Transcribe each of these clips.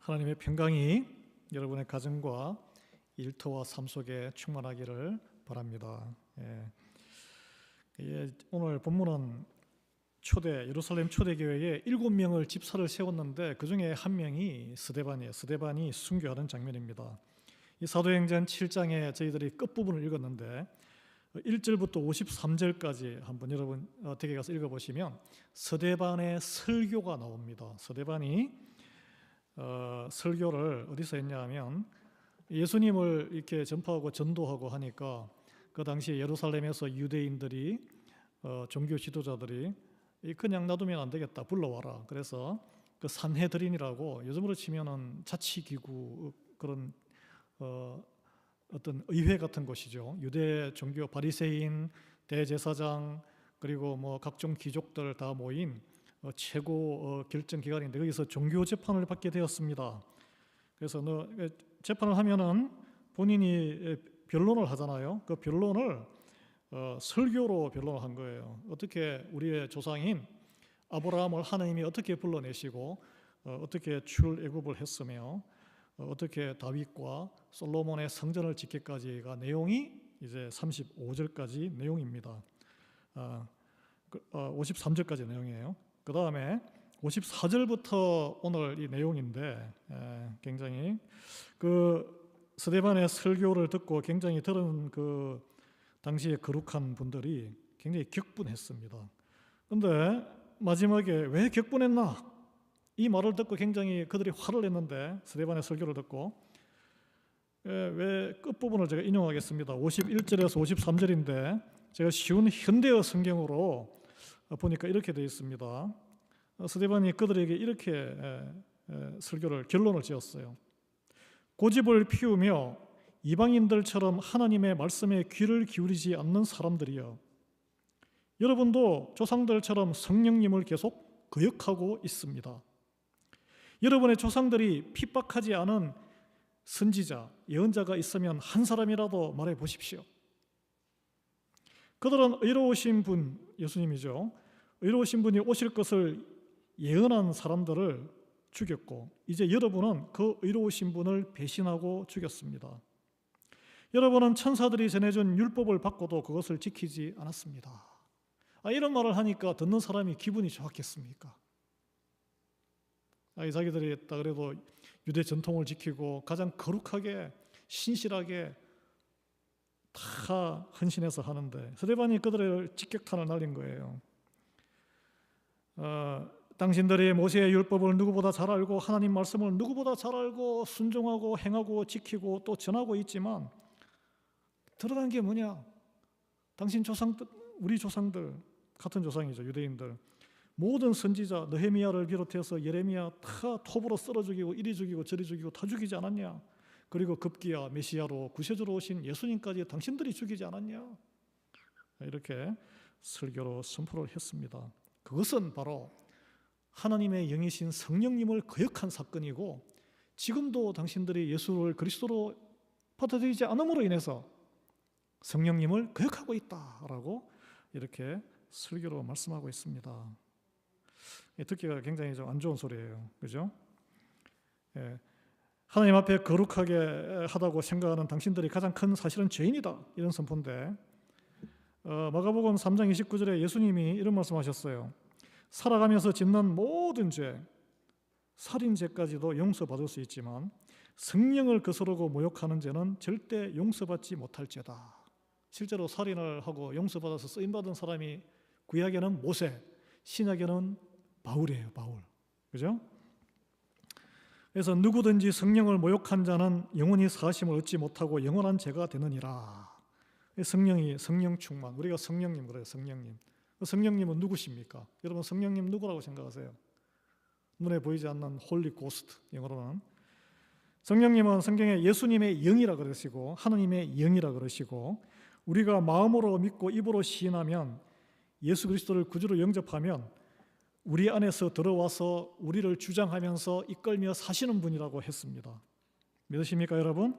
하나님의 평강이 여러분의 가정과 일터와 삶 속에 충만하기를 바랍니다. 오늘 본문은 예루살렘 초대교회에 7명을 집사를 세웠는데 그 중에 한 명이 스데반이에요. 스데반이 순교하는 장면입니다. 이 사도행전 7장에 저희들이 끝부분을 읽었는데 1절부터 53절까지 한번 여러분 댁에 가서 읽어보시면 스데반의 설교가 나옵니다. 스데반이 설교를 어디서 했냐 하면 예수님을 이렇게 전파하고 전도하고 하니까 그 당시에 예루살렘에서 유대인들이 종교 지도자들이 그냥 놔두면 안 되겠다, 불러와라. 그래서 그 산헤드린이라고 요즘으로 치면은 자치기구 그런 어떤 의회 같은 곳이죠. 유대 종교 바리새인, 대제사장 그리고 뭐 각종 귀족들 다 모인 최고 결정 기관인데 거기서 종교 재판을 받게 되었습니다. 그래서 재판을 하면은 본인이 변론을 하잖아요. 그 변론을 설교로 변론을 한 거예요. 어떻게 우리의 조상인 아브라함을 하나님이 어떻게 불러내시고 어떻게 출애굽을 했으며 어떻게 다윗과 솔로몬의 성전을 짓기까지가 내용이 이제 35절까지 내용입니다. 53절까지 내용이에요. 그 다음에 54절부터 오늘 이 내용인데 굉장히 그 스데반의 설교를 듣고 굉장히 들은 그 당시에 거룩한 분들이 굉장히 격분했습니다. 그런데 마지막에 왜 격분했나? 이 말을 듣고 굉장히 그들이 화를 냈는데 스데반의 설교를 듣고 왜 끝부분을 제가 인용하겠습니다. 51절에서 53절인데 제가 쉬운 현대어 성경으로 보니까 이렇게 되어 있습니다. 스데반이 그들에게 이렇게 결론을 지었어요. 고집을 피우며 이방인들처럼 하나님의 말씀에 귀를 기울이지 않는 사람들이여, 여러분도 조상들처럼 성령님을 계속 거역하고 있습니다. 여러분의 조상들이 핍박하지 않은 선지자, 예언자가 있으면 한 사람이라도 말해 보십시오. 그들은 의로우신 분, 예수님이죠. 의로우신 분이 오실 것을 예언한 사람들을 죽였고 이제 여러분은 그 의로우신 분을 배신하고 죽였습니다. 여러분은 천사들이 전해준 율법을 받고도 그것을 지키지 않았습니다. 이런 말을 하니까 듣는 사람이 기분이 좋았겠습니까? 자기들이 다 그래도 유대 전통을 지키고 가장 거룩하게 신실하게 다 헌신해서 하는데 스데반이 그들의 직격탄을 날린 거예요. 당신들이 모세의 율법을 누구보다 잘 알고 하나님 말씀을 누구보다 잘 알고 순종하고 행하고 지키고 또 전하고 있지만 드러난 게 뭐냐? 당신 조상들, 우리 조상들, 같은 조상이죠, 유대인들. 모든 선지자 느헤미야를 비롯해서 예레미야 다 톱으로 썰어 죽이고 이리 죽이고 저리 죽이고 다 죽이지 않았냐? 그리고 급기야 메시아로 구세주로 오신 예수님까지 당신들이 죽이지 않았냐? 이렇게 설교로 선포를 했습니다. 그것은 바로 하나님의 영이신 성령님을 거역한 사건이고 지금도 당신들이 예수를 그리스도로 받아들이지 않음으로 인해서 성령님을 거역하고 있다라고 이렇게 설교로 말씀하고 있습니다. 듣기가 굉장히 좀 안 좋은 소리예요. 그죠? 하나님 앞에 거룩하게 하다고 생각하는 당신들이 가장 큰 사실은 죄인이다, 이런 선포인데 마가복음 3장 29절에 예수님이 이런 말씀하셨어요. 살아가면서 짓는 모든 죄, 살인죄까지도 용서받을 수 있지만 성령을 거스르고 모욕하는 죄는 절대 용서받지 못할 죄다. 실제로 살인을 하고 용서받아서 쓰임받은 사람이 구약에는 모세, 신약에는 바울이에요. 바울. 그죠? 그래서 누구든지 성령을 모욕한 자는 영원히 사하심을 얻지 못하고 영원한 죄가 되느니라. 성령 충만. 우리가 성령님 그래요. 성령님. 성령님은 누구십니까? 여러분 성령님 누구라고 생각하세요? 눈에 보이지 않는 홀리 고스트, 영어로는. 성령님은 성경에 예수님의 영이라 그러시고 하나님의 영이라 그러시고 우리가 마음으로 믿고 입으로 시인하면 예수 그리스도를 구주로 영접하면 우리 안에서 들어와서 우리를 주장하면서 이끌며 사시는 분이라고 했습니다. 믿으십니까 여러분?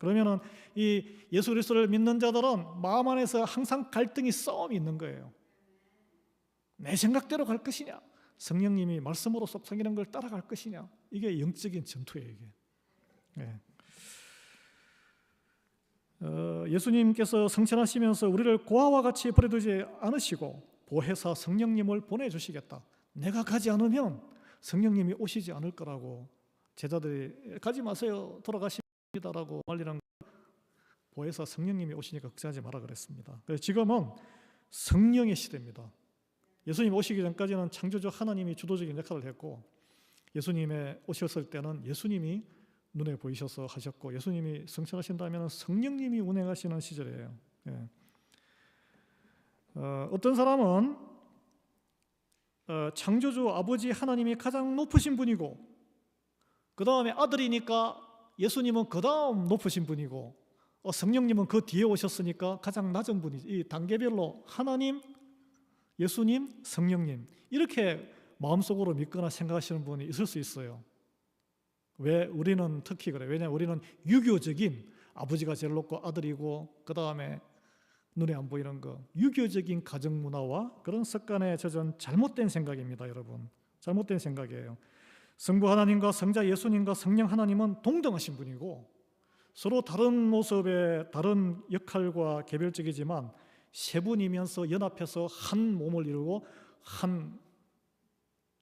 그러면은 이 예수 그리스도를 믿는 자들은 마음 안에서 항상 갈등이 싸움이 있는 거예요. 내 생각대로 갈 것이냐, 성령님이 말씀으로 속삭이는 걸 따라갈 것이냐. 이게 영적인 전투예요. 이게. 예. 예수님께서 성천하시면서 우리를 고아와 같이 버려두지 않으시고 보혜사 성령님을 보내주시겠다. 내가 가지 않으면 성령님이 오시지 않을 거라고 제자들이 가지 마세요. 돌아가십니다라고 말리는 보혜사 성령님이 오시니까 걱정하지 마라 그랬습니다. 그래서 지금은 성령의 시대입니다. 예수님 오시기 전까지는 창조주 하나님이 주도적인 역할을 했고 예수님의 오셨을 때는 예수님이 눈에 보이셔서 하셨고 예수님이 성천하신다면 성령님이 운행하시는 시절이에요. 예. 어떤 사람은 창조주 아버지 하나님이 가장 높으신 분이고 그 다음에 아들이니까 예수님은 그 다음 높으신 분이고 성령님은 그 뒤에 오셨으니까 가장 낮은 분이지. 이 단계별로 하나님, 예수님, 성령님 이렇게 마음속으로 믿거나 생각하시는 분이 있을 수 있어요. 왜 우리는 특히 그래? 왜냐하면 우리는 유교적인 아버지가 제일 높고 아들이고 그 다음에 눈에 안 보이는 거 유교적인 가정 문화와 그런 습관에 젖은 잘못된 생각입니다. 여러분 잘못된 생각이에요. 성부 하나님과 성자 예수님과 성령 하나님은 동등하신 분이고 서로 다른 모습의 다른 역할과 개별적이지만 세 분이면서 연합해서 한 몸을 이루고 한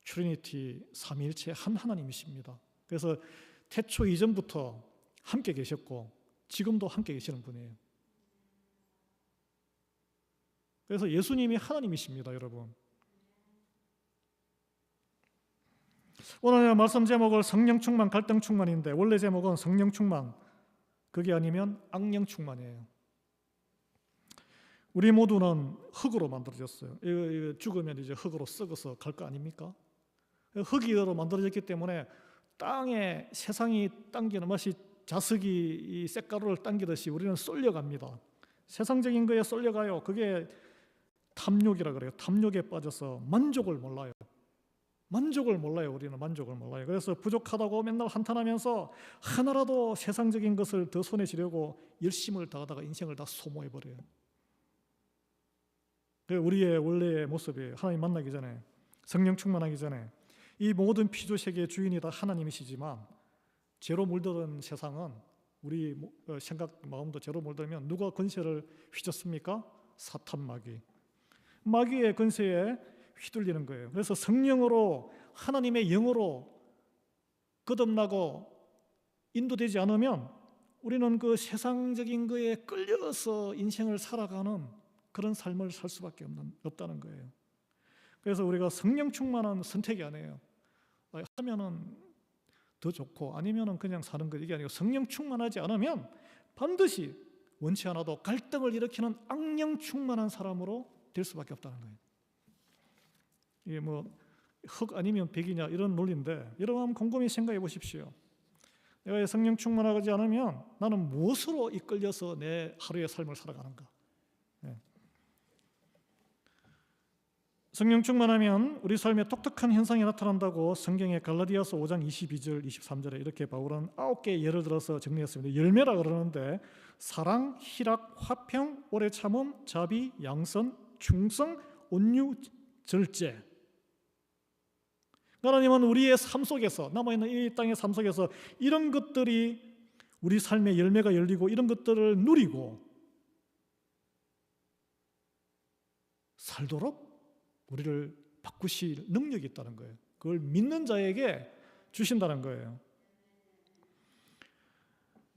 트리니티 삼위일체 한 하나님이십니다. 그래서 태초 이전부터 함께 계셨고 지금도 함께 계시는 분이에요. 그래서 예수님이 하나님이십니다, 여러분. 오늘 말씀 제목을 성령 충만, 갈등 충만인데 원래 제목은 성령 충만, 그게 아니면 악령 충만이에요. 우리 모두는 흙으로 만들어졌어요. 죽으면 이제 흙으로 썩어서 갈 거 아닙니까? 흙으로 만들어졌기 때문에 땅에 세상이 당기는 마치 자석이 이 쇳가루를 당기듯이 우리는 쏠려갑니다. 세상적인 거에 쏠려가요. 그게 탐욕이라 그래요. 탐욕에 빠져서 만족을 몰라요. 만족을 몰라요. 우리는 만족을 몰라요. 그래서 부족하다고 맨날 한탄하면서 하나라도 세상적인 것을 더 손에 쥐려고 열심을 다하다가 인생을 다 소모해버려요. 우리의 원래의 모습이에요. 하나님 만나기 전에, 성령 충만하기 전에 이 모든 피조세계의 주인이 다 하나님이시지만 죄로 물들은 세상은 우리 생각, 마음도 죄로 물들면 누가 권세를 휘젓습니까? 사탄 마귀의 권세에 휘둘리는 거예요. 그래서 성령으로 하나님의 영으로 거듭나고 인도되지 않으면 우리는 그 세상적인 거에 끌려서 인생을 살아가는 그런 삶을 살 수밖에 없다는 거예요. 그래서 우리가 성령 충만한 선택이 아니에요. 하면은 더 좋고 아니면은 그냥 사는 것 이게 아니고 성령 충만하지 않으면 반드시 원치 않아도 갈등을 일으키는 악령 충만한 사람으로 될 수밖에 없다는 거예요. 이게 뭐 흙 아니면 백이냐 이런 논리인데 여러분 한번 곰곰이 생각해 보십시오. 내가 성령 충만하지 않으면 나는 무엇으로 이끌려서 내 하루의 삶을 살아가는가? 성령 충만하면 우리 삶에 독특한 현상이 나타난다고 성경의 갈라디아서 5장 22절 23절에 이렇게 바울은 9개의 예를 들어서 정리했습니다. 열매라 그러는데 사랑, 희락, 화평, 오래 참음, 자비, 양선, 충성, 온유, 절제. 하나님은 우리의 삶 속에서 남아있는 이 땅의 삶 속에서 이런 것들이 우리 삶의 열매가 열리고 이런 것들을 누리고 살도록 우리를 바꾸실 능력이 있다는 거예요. 그걸 믿는 자에게 주신다는 거예요.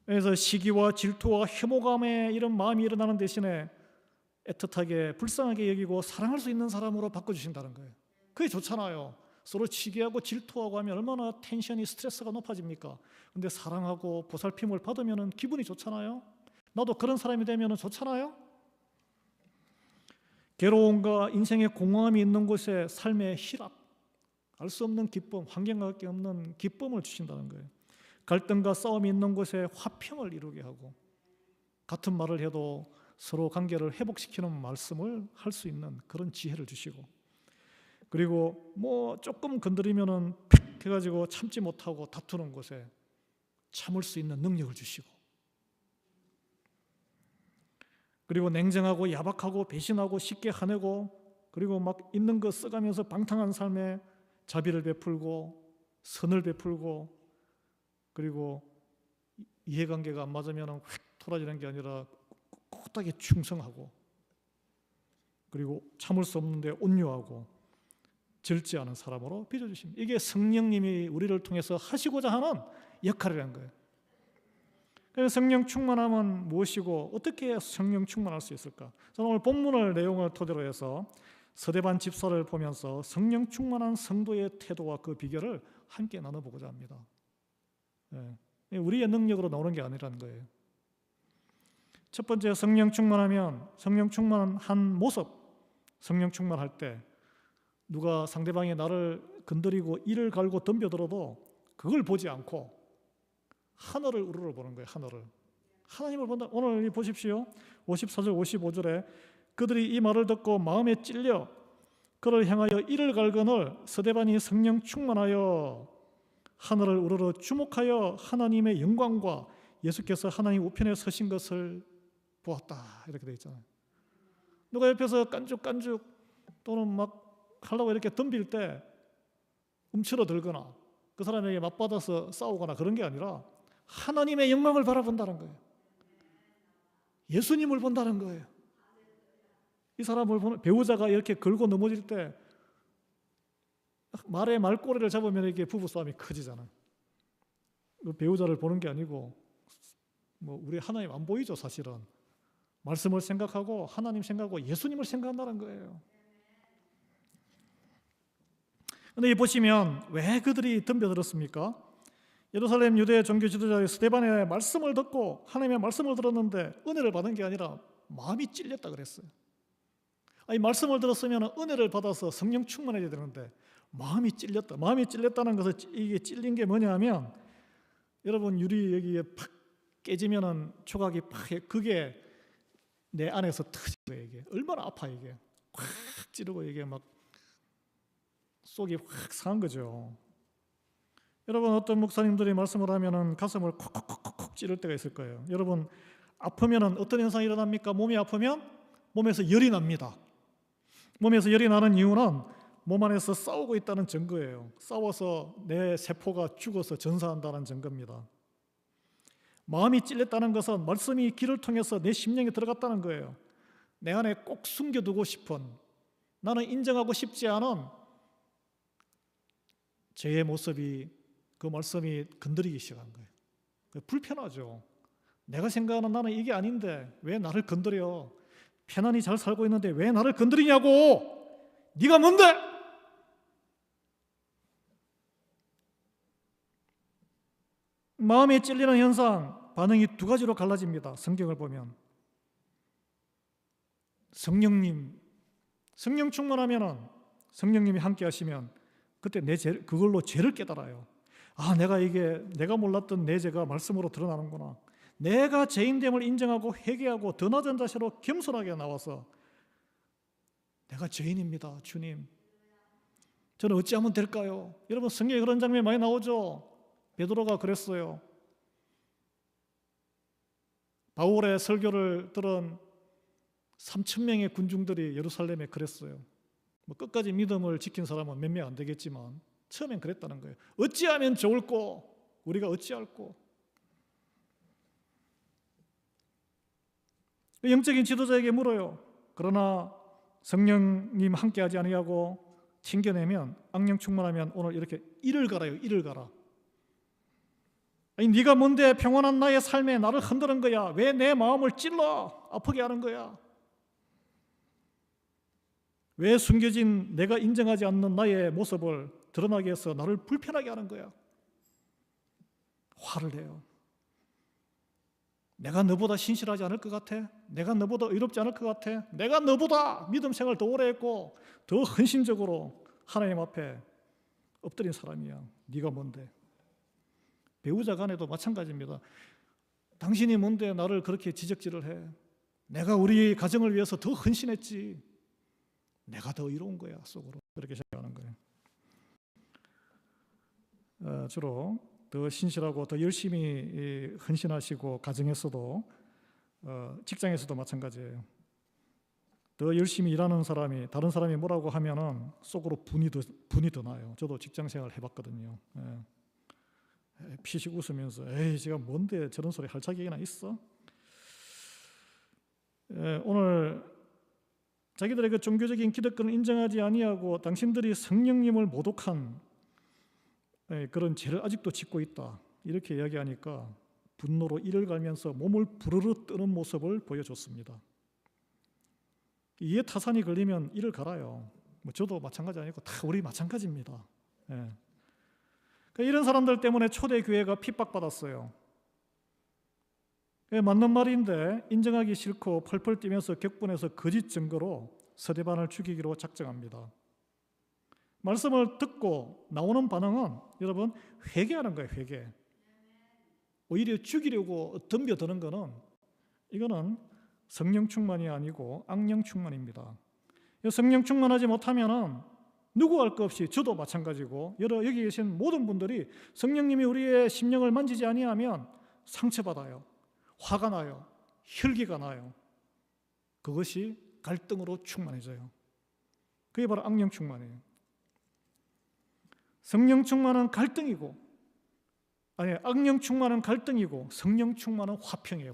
그래서 시기와 질투와 혐오감에 이런 마음이 일어나는 대신에 애틋하게 불쌍하게 여기고 사랑할 수 있는 사람으로 바꿔주신다는 거예요. 그게 좋잖아요. 서로 시기하고 질투하고 하면 얼마나 텐션이 스트레스가 높아집니까? 근데 사랑하고 보살핌을 받으면 기분이 좋잖아요. 나도 그런 사람이 되면 좋잖아요. 괴로움과 인생의 공허함이 있는 곳에 삶의 희락, 알 수 없는 기쁨, 환경과 관계 없는 기쁨을 주신다는 거예요. 갈등과 싸움이 있는 곳에 화평을 이루게 하고 같은 말을 해도 서로 관계를 회복시키는 말씀을 할 수 있는 그런 지혜를 주시고 그리고 뭐 조금 건드리면은 픽 해가지고 참지 못하고 다투는 곳에 참을 수 있는 능력을 주시고 그리고 냉정하고 야박하고 배신하고 쉽게 화내고 그리고 막 있는 거 써가면서 방탕한 삶에 자비를 베풀고 선을 베풀고, 그리고 이해관계가 안 맞으면 휙 돌아지는 게 아니라 꿋꿋하게 충성하고, 그리고 참을 수 없는데 온유하고 절제 않은 사람으로 빚어주십니다. 이게 성령님이 우리를 통해서 하시고자 하는 역할이라는 거예요. 그래서 성령 충만함은 무엇이고 어떻게 해야 성령 충만할 수 있을까? 저는 오늘 본문을 내용을 토대로 해서 서대반 집사를 보면서 성령 충만한 성도의 태도와 그 비결을 함께 나눠보고자 합니다. 우리의 능력으로 나오는 게 아니라는 거예요. 첫 번째, 성령 충만하면 성령 충만한 모습, 성령 충만할 때 누가 상대방이 나를 건드리고 이를 갈고 덤벼들어도 그걸 보지 않고 하늘을 우러러 보는 거예요. 하나님을 본다. 오늘 보십시오. 54절 55절에 그들이 이 말을 듣고 마음에 찔려 그를 향하여 이를 갈거늘 서대반이 성령 충만하여 하늘을 우러러 주목하여 하나님의 영광과 예수께서 하나님 우편에 서신 것을 보았다. 이렇게 되어 있잖아요. 누가 옆에서 깐죽깐죽 또는 막 하려고 이렇게 덤빌 때 움츠러들거나 그 사람에게 맞받아서 싸우거나 그런 게 아니라 하나님의 영광을 바라본다는 거예요. 예수님을 본다는 거예요. 이 사람을 보는 배우자가 이렇게 걸고 넘어질 때 말의 말꼬리를 잡으면 이게 부부싸움이 커지잖아요. 그 배우자를 보는 게 아니고 우리 하나님 안 보이죠, 사실은. 말씀을 생각하고 하나님 생각하고 예수님을 생각한다는 거예요. 그런데 보시면 왜 그들이 덤벼들었습니까? 예루살렘 유대 종교 지도자의 스데반의 말씀을 듣고 하나님의 말씀을 들었는데 은혜를 받은 게 아니라 마음이 찔렸다 그랬어요. 아니, 말씀을 들었으면 은혜를 받아서 성령 충만해야 되는데 마음이 찔렸다. 마음이 찔렸다는 것은 이게 찔린 게 뭐냐 하면, 여러분 유리 여기에 팍 깨지면은 조각이 팍, 그게 내 안에서 터진 거예요. 이게 얼마나 아파. 이게 확 찌르고 이게 막 속이 확 상한 거죠. 여러분, 어떤 목사님들이 말씀을 하면은 가슴을 콕콕콕콕 찌를 때가 있을 거예요. 여러분, 아프면은 어떤 현상이 일어납니까? 몸이 아프면 몸에서 열이 납니다. 몸에서 열이 나는 이유는 몸 안에서 싸우고 있다는 증거예요. 싸워서 내 세포가 죽어서 전사한다는 증거입니다. 마음이 찔렸다는 것은 말씀이 귀를 통해서 내 심령에 들어갔다는 거예요. 내 안에 꼭 숨겨두고 싶은, 나는 인정하고 싶지 않은 제 모습이, 그 말씀이 건드리기 시작한 거예요. 불편하죠. 내가 생각하는 나는 이게 아닌데 왜 나를 건드려? 편안히 잘 살고 있는데 왜 나를 건드리냐고! 네가 뭔데? 마음에 찔리는 현상, 반응이 두 가지로 갈라집니다. 성경을 보면 성령 충만하면은, 성령님이 함께 하시면 그때 그걸로 죄를 깨달아요. 아, 내가 몰랐던 내 죄가 말씀으로 드러나는구나. 내가 죄인됨을 인정하고 회개하고 더 낮은 자세로 겸손하게 나와서 내가 죄인입니다, 주님. 저는 어찌하면 될까요? 여러분, 성경에 그런 장면이 많이 나오죠. 베드로가 그랬어요. 바울의 설교를 들은 3,000명의 군중들이 예루살렘에 그랬어요. 끝까지 믿음을 지킨 사람은 몇 명 안 되겠지만 처음엔 그랬다는 거예요. 어찌하면 좋을꼬? 우리가 어찌할꼬? 영적인 지도자에게 물어요. 그러나 성령님 함께하지 아니하고 튕겨내면, 악령 충만하면 오늘 이렇게 이를 갈아요. 이를 갈아. 아니, 네가 뭔데 평안한 나의 삶에 나를 흔드는 거야? 왜 내 마음을 찔러 아프게 하는 거야? 왜 숨겨진 내가 인정하지 않는 나의 모습을 드러나게 해서 나를 불편하게 하는 거야? 화를 내요. 내가 너보다 신실하지 않을 것 같아? 내가 너보다 의롭지 않을 것 같아? 내가 너보다 믿음 생활 더 오래 했고 더 헌신적으로 하나님 앞에 엎드린 사람이야. 네가 뭔데? 배우자 간에도 마찬가지입니다. 당신이 뭔데 나를 그렇게 지적질을 해? 내가 우리 가정을 위해서 더 헌신했지. 내가 더 의로운 거야, 속으로. 그렇게 생각하는 거예요. 주로 더 신실하고 더 열심히 헌신하시고, 가정에서도 직장에서도 마찬가지예요. 더 열심히 일하는 사람이 다른 사람이 뭐라고 하면은 속으로 분이 더 나요. 저도 직장생활 해봤거든요. 피식 웃으면서 에이 제가 뭔데 저런 소리 할 자격이나 있어? 오늘 자기들의 그 종교적인 기득권을 인정하지 아니하고 당신들이 성령님을 모독한 그런 죄를 아직도 짓고 있다 이렇게 이야기하니까 분노로 이를 갈면서 몸을 부르르 뜨는 모습을 보여줬습니다. 이에 타산이 걸리면 이를 갈아요. 저도 마찬가지 아니고 다 우리 마찬가지입니다. 그러니까 이런 사람들 때문에 초대교회가 핍박받았어요. 맞는 말인데 인정하기 싫고 펄펄 뛰면서 격분해서 거짓 증거로 스데반을 죽이기로 작정합니다. 말씀을 듣고 나오는 반응은 여러분 회개하는 거예요. 회개. 오히려 죽이려고 덤벼드는 거는 이거는 성령 충만이 아니고 악령 충만입니다. 성령 충만하지 못하면은 누구 할 것 없이 저도 마찬가지고 여기 계신 모든 분들이 성령님이 우리의 심령을 만지지 아니하면 상처받아요. 화가 나요. 혈기가 나요. 그것이 갈등으로 충만해져요. 그게 바로 악령 충만이에요. 성령 충만은 갈등이고 악령 충만은 갈등이고 성령 충만은 화평이에요.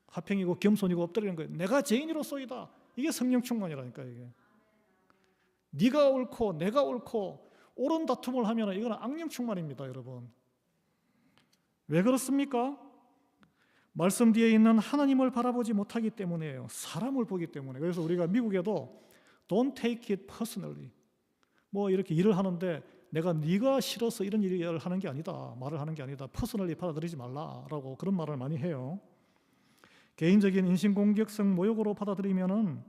화평이고 겸손이고 엎드리는 거예요. 내가 죄인으로서이다. 이게 성령 충만이라니까 이게. 네가 옳고 내가 옳고 옳은 다툼을 하면 이건 악령 충만입니다. 여러분. 왜 그렇습니까? 말씀 뒤에 있는 하나님을 바라보지 못하기 때문이에요. 사람을 보기 때문에. 그래서 우리가 미국에도 Don't take it personally. 이렇게 일을 하는데 내가 네가 싫어서 이런 일을 하는 게 아니다. 말을 하는 게 아니다. personally 받아들이지 말라라고 그런 말을 많이 해요. 개인적인 인신공격성 모욕으로 받아들이면은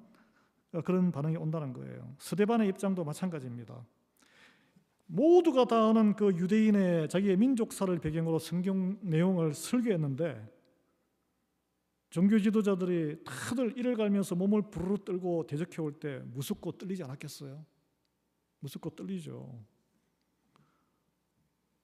그런 반응이 온다는 거예요. 스데반의 입장도 마찬가지입니다. 모두가 다 아는 그 유대인의 자기의 민족사를 배경으로 성경 내용을 설교했는데 종교 지도자들이 다들 이를 갈면서 몸을 부르르 떨고 대적해 올 때 무섭고 떨리지 않았겠어요? 무섭고 떨리죠.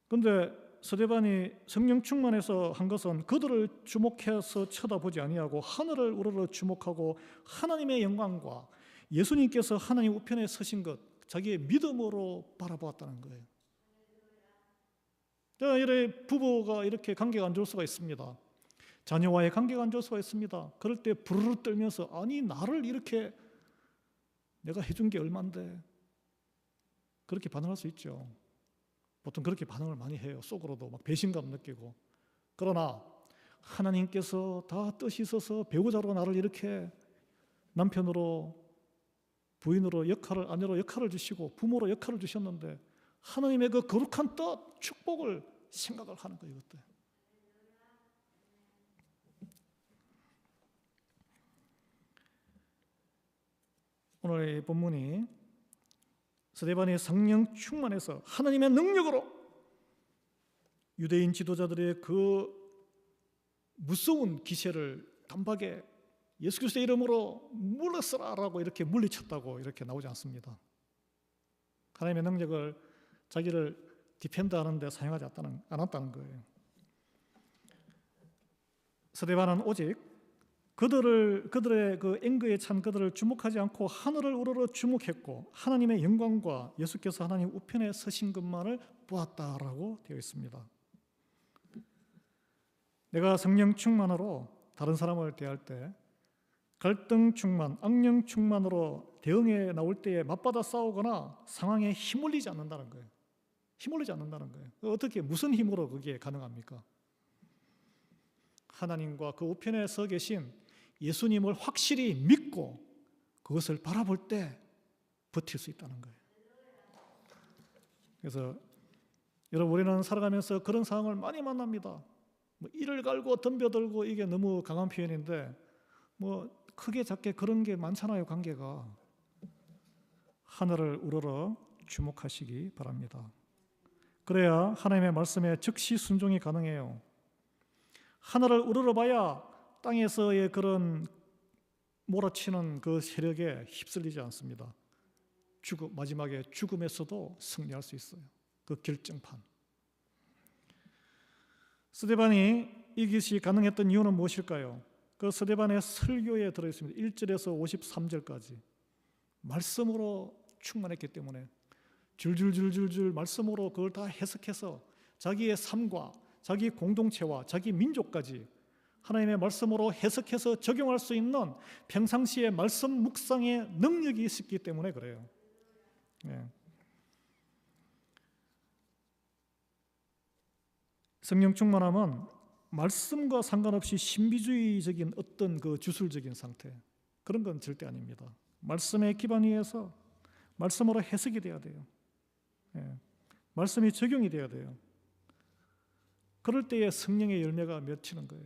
그런데 스데반이 성령 충만해서 한 것은 그들을 주목해서 쳐다보지 아니하고 하늘을 우러러 주목하고 하나님의 영광과 예수님께서 하나님 우편에 서신 것 자기의 믿음으로 바라보았다는 거예요. 이래 부부가 이렇게 관계가 안 좋을 수가 있습니다. 자녀와의 관계가 안 좋을 수가 있습니다. 그럴 때 부르르 떨면서 아니 나를 이렇게 내가 해준 게 얼만데 그렇게 반응할 수 있죠. 보통 그렇게 반응을 많이 해요. 속으로도 막 배신감 느끼고. 그러나 하나님께서 다 뜻이 있어서 배우자로 나를 이렇게 남편으로 부인으로 아내로 역할을 주시고 부모로 역할을 주셨는데 하나님의 그 거룩한 뜻, 축복을 생각을 하는 거예요. 이것도. 오늘 이 본문이 스데반이 성령 충만해서 하나님의 능력으로 유대인 지도자들의 그 무서운 기세를 단박에 예수 그리스도의 이름으로 물러서라라고 이렇게 물리쳤다고 이렇게 나오지 않습니다. 하나님의 능력을 자기를 디펜드하는 데 사용하지 않았다는 거예요. 스데반은 오직 그들의 그 앵거에 찬 그들을 주목하지 않고 하늘을 우러러 주목했고 하나님의 영광과 예수께서 하나님 우편에 서신 것만을 보았다라고 되어 있습니다. 내가 성령 충만으로 다른 사람을 대할 때 갈등 충만, 악령 충만으로 대응에 나올 때에 맞받아 싸우거나 상황에 힘올리지 않는다는 거예요. 힘올리지 않는다는 거예요. 어떻게 무슨 힘으로 그게 가능합니까? 하나님과 그 우편에 서 계신 예수님을 확실히 믿고 그것을 바라볼 때 버틸 수 있다는 거예요. 그래서 여러분 우리는 살아가면서 그런 상황을 많이 만납니다. 이를 갈고 덤벼들고 이게 너무 강한 표현인데 크게 작게 그런 게 많잖아요. 관계가. 하늘을 우러러 주목하시기 바랍니다. 그래야 하나님의 말씀에 즉시 순종이 가능해요. 하늘을 우러러봐야 땅에서의 그런 몰아치는 그 세력에 휩쓸리지 않습니다. 마지막에 죽음에서도 승리할 수 있어요. 그 결정판. 스데반이 이것이 가능했던 이유는 무엇일까요? 그 스데반의 설교에 들어있습니다. 1절에서 53절까지 말씀으로 충만했기 때문에 줄줄줄줄줄 말씀으로 그걸 다 해석해서 자기의 삶과 자기 공동체와 자기 민족까지 하나님의 말씀으로 해석해서 적용할 수 있는 평상시의 말씀 묵상의 능력이 있었기 때문에 그래요. 예. 성령 충만함은 말씀과 상관없이 신비주의적인 어떤 그 주술적인 상태, 그런 건 절대 아닙니다. 말씀에 기반 위에서 말씀으로 해석이 돼야 돼요. 예. 말씀이 적용이 돼야 돼요. 그럴 때에 성령의 열매가 맺히는 거예요.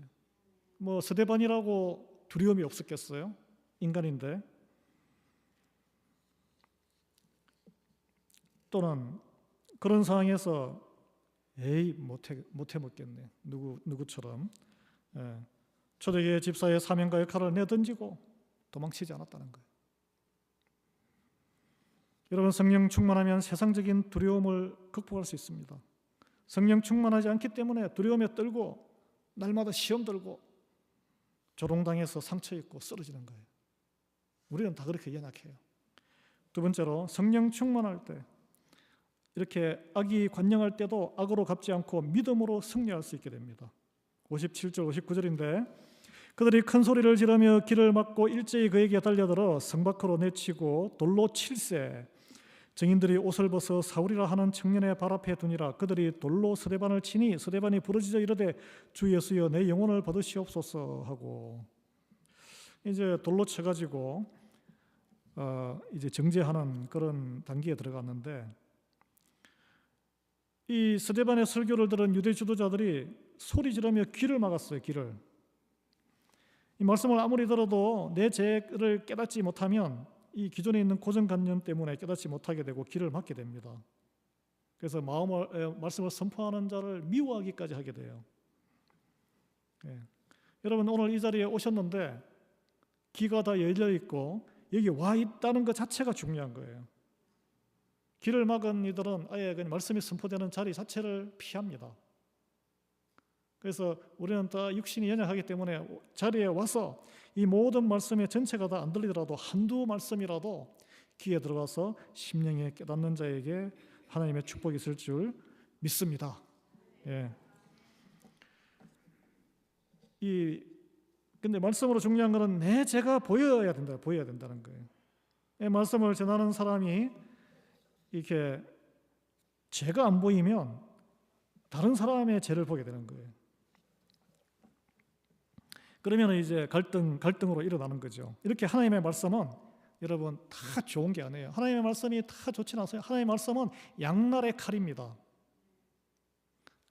뭐 스데반이라고 두려움이 없었겠어요? 인간인데. 또는 그런 상황에서 에이 못해 먹겠네, 누구처럼. 예. 초대교회 집사의 사명과 역할을 내던지고 도망치지 않았다는 거예요. 여러분, 성령 충만하면 세상적인 두려움을 극복할 수 있습니다. 성령 충만하지 않기 때문에 두려움에 떨고 날마다 시험 들고 조롱당해서 상처 입고 쓰러지는 거예요. 우리는 다 그렇게 연약해요. 두 번째로, 성령 충만할 때 이렇게 악이 관영할 때도 악으로 갚지 않고 믿음으로 승리할 수 있게 됩니다. 57절 59절인데 그들이 큰 소리를 지르며 길을 막고 일제히 그에게 달려들어 성 밖으로 내치고 돌로 칠세. 증인들이 옷을 벗어 사울이라 하는 청년의 발 앞에 두니라. 그들이 돌로 스데반을 치니 스데반이 부르짖어 이르되 주 예수여 내 영혼을 받으시옵소서 하고, 이제 돌로 쳐가지고 이제 정죄하는 그런 단계에 들어갔는데, 이 스데반의 설교를 들은 유대 지도자들이 소리 지르며 귀를 막았어요. 귀를. 이 말씀을 아무리 들어도 내 죄를 깨닫지 못하면 이 기존에 있는 고정관념 때문에 깨닫지 못하게 되고 귀를 막게 됩니다. 그래서 말씀을 선포하는 자를 미워하기까지 하게 돼요. 예. 여러분, 오늘 이 자리에 오셨는데 귀가 다 열려 있고 여기 와 있다는 것 자체가 중요한 거예요. 귀를 막은 이들은 아예 그냥 말씀이 선포되는 자리 자체를 피합니다. 그래서 우리는 다 육신이 연약하기 때문에 자리에 와서 이 모든 말씀의 전체가 다 안 들리더라도 한두 말씀이라도 귀에 들어가서 심령에 깨닫는 자에게 하나님의 축복이 있을 줄 믿습니다. 예. 근데 말씀으로 중요한 것은 내 죄가 보여야 된다는 거예요. 이 말씀을 전하는 사람이 이렇게 죄가 안 보이면 다른 사람의 죄를 보게 되는 거예요. 그러면 이제 갈등으로 일어나는 거죠. 이렇게 하나님의 말씀은 여러분 다 좋은 게 아니에요. 하나님의 말씀이 다 좋진 않아요. 하나님의 말씀은 양날의 칼입니다.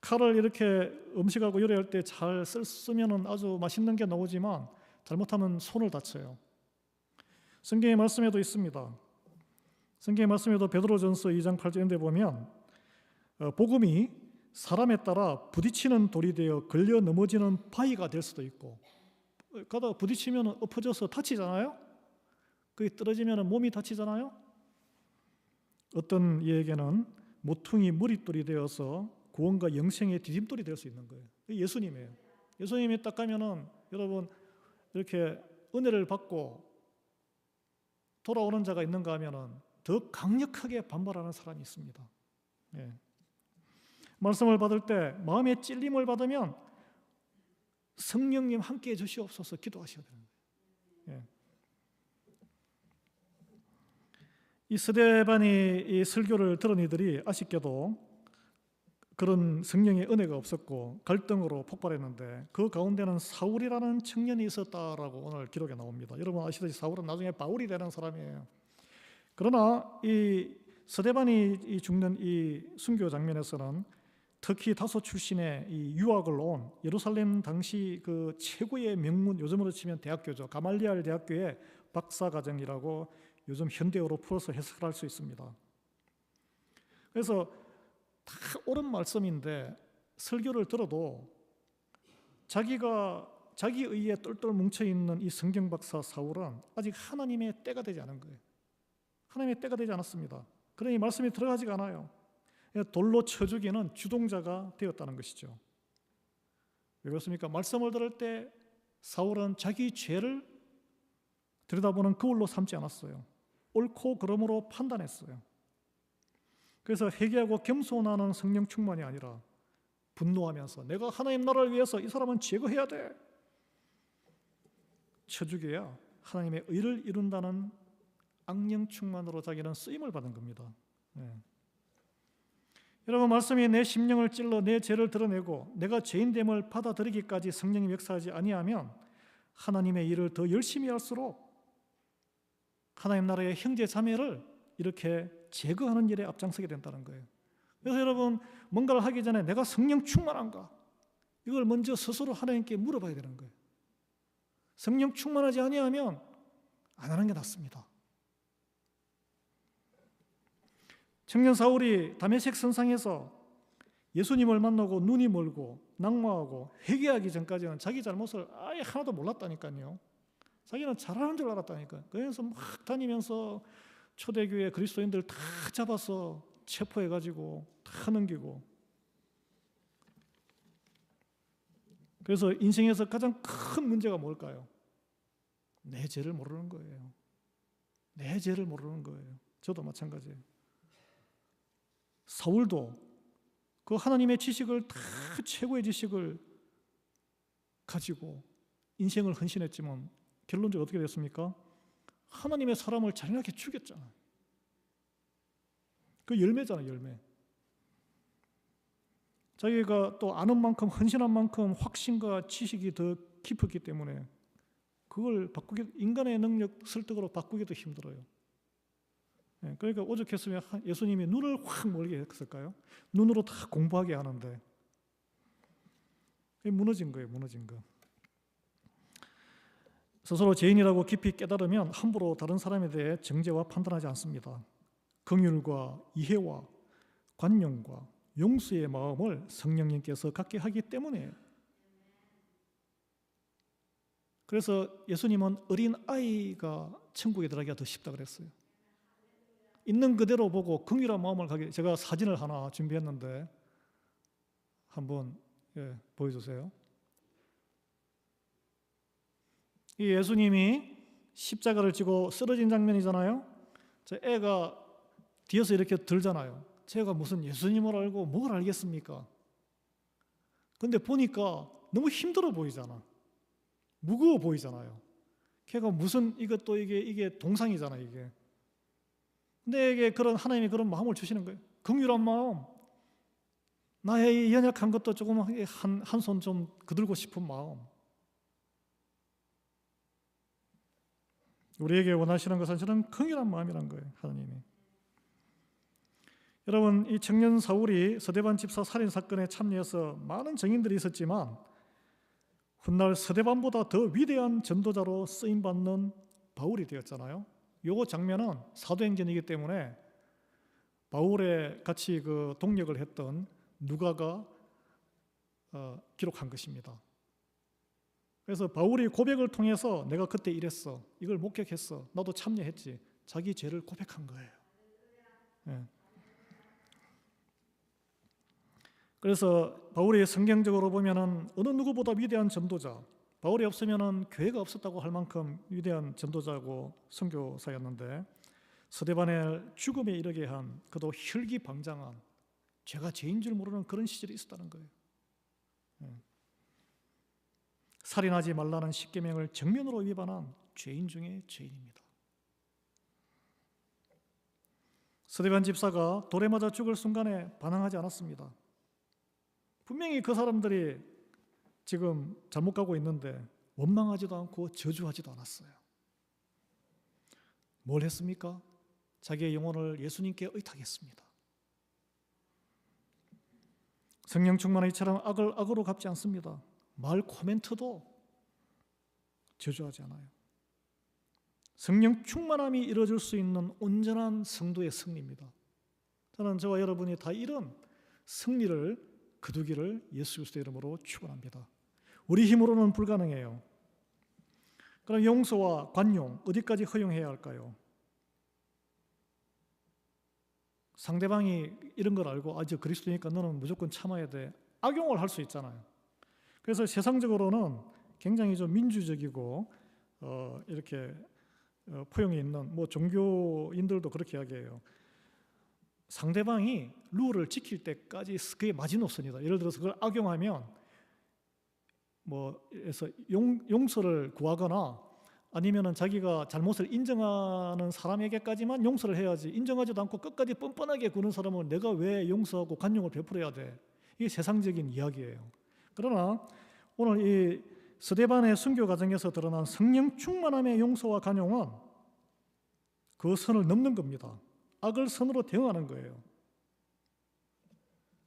칼을 이렇게 음식하고 요리할 때 잘 쓰면 아주 맛있는 게 나오지만 잘못하면 손을 다쳐요. 성경의 말씀에도 있습니다. 성경의 말씀에도 베드로전서 2장 8절인데 보면 복음이 사람에 따라 부딪히는 돌이 되어 걸려 넘어지는 바위가 될 수도 있고, 가다가 부딪히면 엎어져서 다치잖아요. 그게 떨어지면 몸이 다치잖아요. 어떤 이에게는 모퉁이 머릿돌이 되어서 구원과 영생의 디딤돌이 될 수 있는 거예요. 예수님이에요. 예수님이 딱 가면은 여러분 이렇게 은혜를 받고 돌아오는 자가 있는가 하면은 더 강력하게 반발하는 사람이 있습니다. 예. 말씀을 받을 때 마음의 찔림을 받으면 성령님 함께해 주시옵소서 기도하셔야 되는 거예요. 예. 이 스데반이 이 설교를 들은 이들이 아쉽게도 그런 성령의 은혜가 없었고 갈등으로 폭발했는데 그 가운데는 사울이라는 청년이 있었다라고 오늘 기록에 나옵니다. 여러분 아시다시피 사울은 나중에 바울이 되는 사람이에요. 그러나 이 스데반이 죽는 이 순교 장면에서는 특히 다소 출신의 이 유학을 온 예루살렘 당시 그 최고의 명문, 요즘으로 치면 대학교죠. 가말리알 대학교의 박사과정이라고 요즘 현대어로 풀어서 해석을 할 수 있습니다. 그래서 다 옳은 말씀인데 설교를 들어도 자기 의에 똘똘 뭉쳐있는 이 성경 박사 사울은 아직 하나님의 때가 되지 않은 거예요. 하나님의 때가 되지 않았습니다. 그러니 말씀이 들어가지가 않아요. 돌로 쳐 죽이는 주동자가 되었다는 것이죠. 왜 그렇습니까? 말씀을 들을 때 사울은 자기 죄를 들여다보는 거울로 삼지 않았어요. 옳고 그름으로 판단했어요. 그래서 회개하고 겸손하는 성령 충만이 아니라 분노하면서 내가 하나님 나라를 위해서 이 사람은 제거해야 돼, 쳐죽여야 하나님의 의를 이룬다는 악령 충만으로 자기는 쓰임을 받은 겁니다. 여러분, 말씀이 내 심령을 찔러 내 죄를 드러내고 내가 죄인됨을 받아들이기까지 성령이 역사하지 아니하면 하나님의 일을 더 열심히 할수록 하나님 나라의 형제 자매를 이렇게 제거하는 일에 앞장서게 된다는 거예요. 그래서 여러분, 뭔가를 하기 전에 내가 성령 충만한가? 이걸 먼저 스스로 하나님께 물어봐야 되는 거예요. 성령 충만하지 아니하면 안 하는 게 낫습니다. 청년 사울이 다메섹 선상에서 예수님을 만나고 눈이 멀고 낙마하고 회개하기 전까지는 자기 잘못을 아예 하나도 몰랐다니까요. 자기는 잘하는 줄 알았다니까요. 그래서 막 다니면서 초대교회 그리스도인들 다 잡아서 체포해가지고 다 넘기고, 그래서 인생에서 가장 큰 문제가 뭘까요? 내 죄를 모르는 거예요. 내 죄를 모르는 거예요. 저도 마찬가지예요. 사울도 그 하나님의 지식을 다 최고의 지식을 가지고 인생을 헌신했지만 결론적으로 어떻게 됐습니까? 하나님의 사람을 잔인하게 죽였잖아요. 그 열매잖아요, 열매. 자기가 또 아는 만큼, 헌신한 만큼 확신과 지식이 더 깊었기 때문에 그걸 바꾸기, 인간의 능력 설득으로 바꾸기도 힘들어요. 그러니까 오죽했으면 예수님이 눈을 확 멀게 했을까요? 눈으로 다 공부하게 하는데 무너진 거예요, 무너진 거. 스스로 죄인이라고 깊이 깨달으면 함부로 다른 사람에 대해 정죄와 판단하지 않습니다. 긍휼과 이해와 관용과 용서의 마음을 성령님께서 갖게 하기 때문에. 그래서 예수님은 어린 아이가 천국에 들어가기가 더 쉽다 그랬어요. 있는 그대로 보고 긍휼한 마음을 가게. 제가 사진을 하나 준비했는데 한번 보여주세요. 이 예수님이 십자가를 지고 쓰러진 장면이잖아요. 애가 뒤에서 이렇게 들잖아요. 제가 무슨 예수님을 알고 뭘 알겠습니까? 근데 보니까 너무 힘들어 보이잖아. 무거워 보이잖아요. 걔가 무슨 이것도 이게 동상이잖아, 이게. 근데 이게 그런 하나님이 그런 마음을 주시는 거예요. 긍휼한 마음. 나의 연약한 것도 조금 한 손 좀 거들고 싶은 마음. 우리에게 원하시는 것은 사실은 긍휼한 마음이란 거예요, 하나님이. 여러분, 이 청년 사울이 서대반 집사 살인 사건에 참여해서 많은 증인들이 있었지만 훗날 서대반보다 더 위대한 전도자로 쓰임받는 바울이 되었잖아요. 요 장면은 사도행전이기 때문에 바울의 같이 그 동역을 했던 누가가 기록한 것입니다. 그래서 바울이 고백을 통해서 내가 그때 이랬어, 이걸 목격했어, 나도 참여했지, 자기 죄를 고백한 거예요. 네. 그래서 바울이 성경적으로 보면은 어느 누구보다 위대한 전도자, 바울이 없으면은 교회가 없었다고 할 만큼 위대한 전도자고 선교사였는데 스데반의 죽음에 이르게 한, 그도 혈기방장한, 죄가 죄인 줄 모르는 그런 시절이 있었다는 거예요. 살인하지 말라는 십계명을 정면으로 위반한 죄인 중에 죄인입니다. 스데반 집사가 돌에 맞아 죽을 순간에 반항하지 않았습니다. 분명히 그 사람들이 지금 잘못 가고 있는데 원망하지도 않고 저주하지도 않았어요. 뭘 했습니까? 자기의 영혼을 예수님께 의탁했습니다. 성령 충만한 이처럼 악을 악으로 갚지 않습니다. 말 코멘트도 저주하지 않아요. 성령 충만함이 이루어질 수 있는 온전한 성도의 승리입니다. 저는 저와 여러분이 다 이런 승리를 거두기를 예수 그리스도의 이름으로 축원합니다. 우리 힘으로는 불가능해요. 그럼 용서와 관용 어디까지 허용해야 할까요? 상대방이 이런 걸 알고 저 그리스도니까 너는 무조건 참아야 돼, 악용을 할 수 있잖아요. 그래서 세상적으로는 굉장히 좀 민주적이고 이렇게 포용이 있는 뭐 종교인들도 그렇게 이야기해요. 상대방이 룰을 지킬 때까지 그게 마지노선이다. 예를 들어서 그걸 악용하면 뭐에서 용서를 구하거나 아니면은 자기가 잘못을 인정하는 사람에게까지만 용서를 해야지, 인정하지도 않고 끝까지 뻔뻔하게 구는 사람은 내가 왜 용서하고 관용을 베풀어야 돼? 이게 세상적인 이야기예요. 그러나 오늘 이 스데반의 순교 과정에서 드러난 성령 충만함의 용서와 관용은 그 선을 넘는 겁니다. 악을 선으로 대응하는 거예요.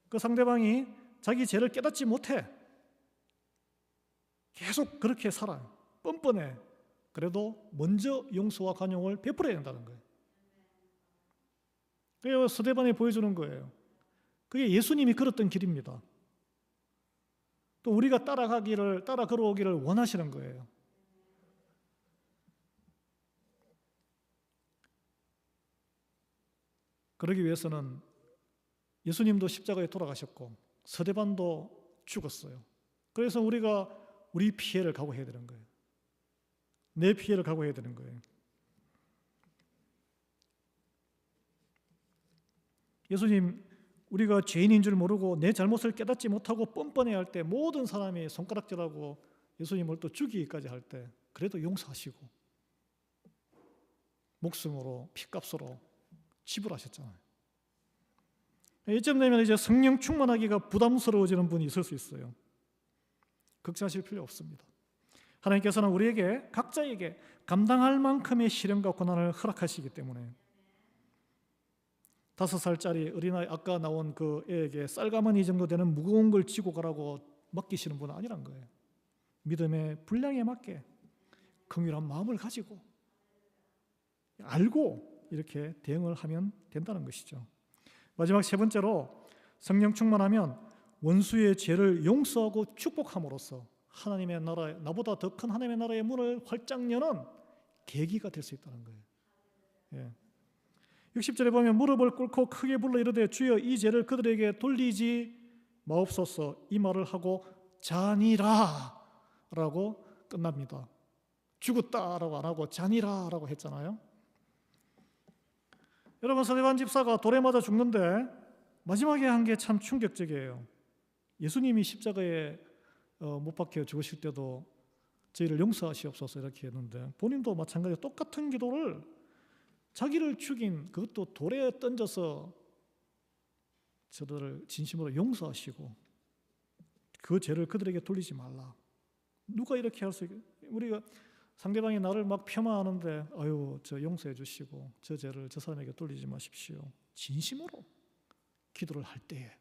그 상대방이 자기 죄를 깨닫지 못해. 계속 그렇게 살아요. 뻔뻔해. 그래도 먼저 용서와 관용을 베풀어야 된다는 거예요. 그래서 스데반이 보여주는 거예요. 그게 예수님이 걸었던 길입니다. 또 우리가 따라 걸어오기를 원하시는 거예요. 그러기 위해서는 예수님도 십자가에 돌아가셨고 스데반도 죽었어요. 그래서 우리가 우리 피해를 각오해야 되는 거예요. 내 피해를 각오해야 되는 거예요. 예수님, 우리가 죄인인 줄 모르고 내 잘못을 깨닫지 못하고 뻔뻔해 할 때 모든 사람이 손가락질하고 예수님을 또 죽이기까지 할 때 그래도 용서하시고 목숨으로 피값으로 지불하셨잖아요. 이쯤 되면 이제 성령 충만하기가 부담스러워지는 분이 있을 수 있어요. 걱정하실 필요 없습니다. 하나님께서는 우리에게 각자에게 감당할 만큼의 시련과 고난을 허락하시기 때문에 5살짜리 어린아이 아까 나온 그 애에게 쌀가마니 정도 되는 무거운 걸 지고 가라고 맡기시는 분은 아니란 거예요. 믿음의 분량에 맞게 긍휼한 마음을 가지고 알고 이렇게 대응을 하면 된다는 것이죠. 마지막 세 번째로 성령 충만하면 원수의 죄를 용서하고 축복함으로써 하나님의 나라, 나보다 더 큰 하나님의 나라의 문을 활짝 여는 계기가 될 수 있다는 거예요. 예. 60절에 보면 무릎을 꿇고 크게 불러 이르되 주여 이 죄를 그들에게 돌리지 마옵소서, 이 말을 하고 자니라 라고 끝납니다. 죽었다 라고 안 하고 자니라 라고 했잖아요. 여러분, 스데반 집사가 돌에 맞아 죽는데 마지막에 한 게 참 충격적이에요. 예수님이 십자가에 못 박혀 죽으실 때도 저희를 용서하시옵소서 이렇게 했는데 본인도 마찬가지로 똑같은 기도를 자기를 죽인 그것도 돌에 던져서 저들을 진심으로 용서하시고 그 죄를 그들에게 돌리지 말라. 누가 이렇게 할 수 있게? 우리가 상대방이 나를 막 폄하하는데 아유 저 용서해 주시고 저 죄를 저 사람에게 돌리지 마십시오. 진심으로 기도를 할 때에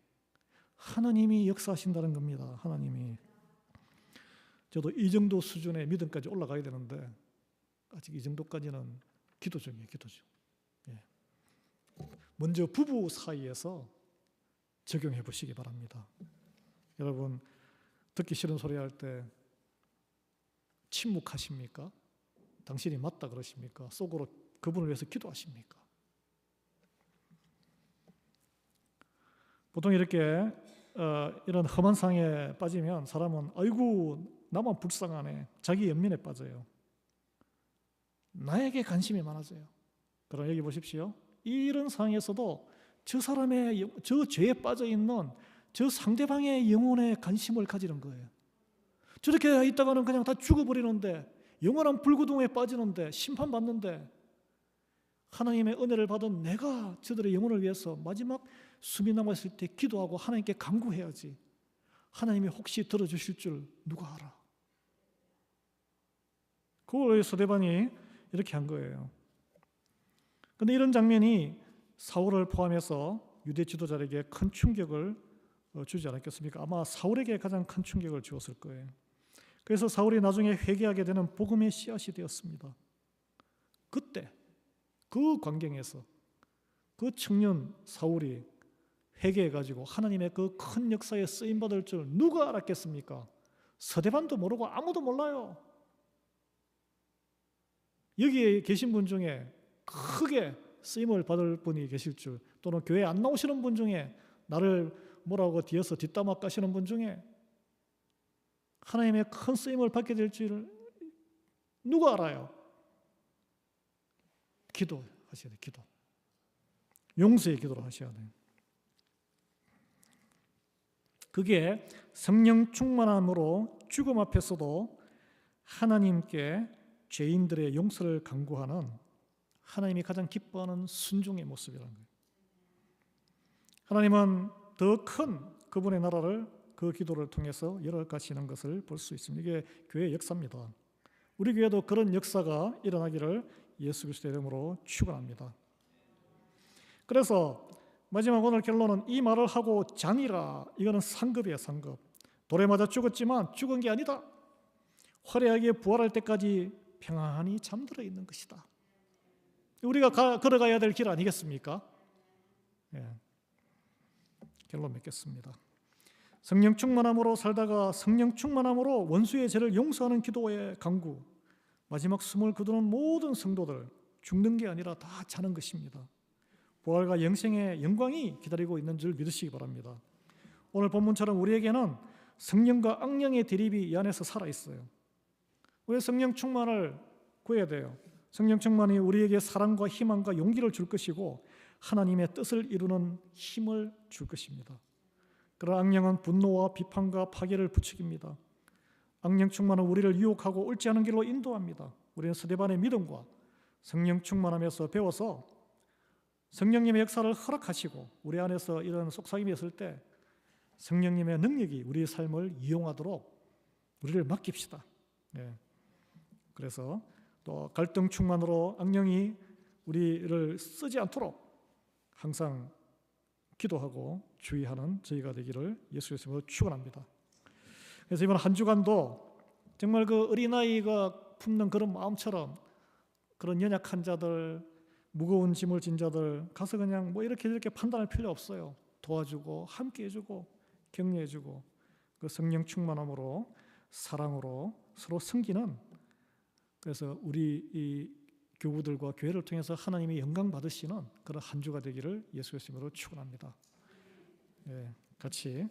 하나님이 역사하신다는 겁니다. 하나님이. 저도 이 정도 수준의 믿음까지 올라가야 되는데 아직 이 정도까지는 기도 중이에요. 기도 중. 예. 먼저 부부 사이에서 적용해 보시기 바랍니다. 여러분, 듣기 싫은 소리 할 때 침묵하십니까? 당신이 맞다 그러십니까? 속으로 그분을 위해서 기도하십니까? 보통 이렇게 이런 험한 상에 빠지면 사람은 아이고 나만 불쌍하네, 자기 연민에 빠져요. 나에게 관심이 많아져요. 그럼 여기 보십시오. 이런 상황에서도 저 사람의 저 죄에 빠져 있는 저 상대방의 영혼에 관심을 가지는 거예요. 저렇게 있다가는 그냥 다 죽어버리는데, 영원한 불구덩이에 빠지는데, 심판받는데, 하나님의 은혜를 받은 내가 저들의 영혼을 위해서 마지막 숨이 남았을 때 기도하고 하나님께 간구해야지. 하나님이 혹시 들어주실 줄 누가 알아? 그걸 스데반이 이렇게 한 거예요. 그런데 이런 장면이 사울을 포함해서 유대 지도자에게 큰 충격을 주지 않았겠습니까? 아마 사울에게 가장 큰 충격을 주었을 거예요. 그래서 사울이 나중에 회개하게 되는 복음의 씨앗이 되었습니다. 그때 그 광경에서 그 청년 사울이 회개해가지고 하나님의 그 큰 역사에 쓰임받을 줄 누가 알았겠습니까? 스데반도 모르고 아무도 몰라요. 여기에 계신 분 중에 크게 쓰임을 받을 분이 계실 줄, 또는 교회 안 나오시는 분 중에 나를 뭐라고 뒤에서 뒷담화 까시는 분 중에 하나님의 큰 쓰임을 받게 될지를 누가 알아요? 기도하셔야 돼요. 기도. 용서의 기도를 하셔야 돼요. 그게 성령 충만함으로 죽음 앞에서도 하나님께 죄인들의 용서를 간구하는 하나님이 가장 기뻐하는 순종의 모습이라는 거예요. 하나님은 더 큰 그분의 나라를 그 기도를 통해서 열어가시는 것을 볼 수 있습니다. 이게 교회의 역사입니다. 우리 교회도 그런 역사가 일어나기를 예수 그리스도의 이름으로 축원합니다. 그래서 마지막 오늘 결론은 이 말을 하고 자니라. 이거는 상급이에요. 상급. 돌에 맞아 죽었지만 죽은 게 아니다. 화려하게 부활할 때까지 평안히 잠들어 있는 것이다. 우리가 걸어가야 될 길 아니겠습니까? 예. 결론 맺겠습니다. 성령 충만함으로 살다가 성령 충만함으로 원수의 죄를 용서하는 기도의 강구. 마지막 숨을 거두는 모든 성도들 죽는 게 아니라 다 자는 것입니다. 부활과 영생의 영광이 기다리고 있는 줄 믿으시기 바랍니다. 오늘 본문처럼 우리에게는 성령과 악령의 대립이 이 안에서 살아있어요. 우리 성령 충만을 구해야 돼요. 성령 충만이 우리에게 사랑과 희망과 용기를 줄 것이고 하나님의 뜻을 이루는 힘을 줄 것입니다. 그러나 악령은 분노와 비판과 파괴를 부추깁니다. 악령 충만은 우리를 유혹하고 옳지 않은 길로 인도합니다. 우리는 스데반의 믿음과 성령 충만함에서 배워서 성령님의 역사를 허락하시고 우리 안에서 이런 속삭임이 있을 때 성령님의 능력이 우리의 삶을 이용하도록 우리를 맡깁시다. 네. 그래서 또 갈등 충만으로 악령이 우리를 쓰지 않도록 항상 기도하고 주의하는 저희가 되기를 예수 그리스도로 축원합니다. 그래서 이번 한 주간도 정말 그 어린아이가 품는 그런 마음처럼 그런 연약한 자들, 무거운 짐을 진 자들 가서 그냥 뭐 이렇게 판단할 필요 없어요. 도와주고 함께 해주고 격려해주고 그 성령 충만함으로 사랑으로 서로 섬기는, 그래서 우리 이 교우들과 교회를 통해서 하나님이 영광 받으시는 그런 한 주가 되기를 예수 그리스도로 축원합니다. 예, 같이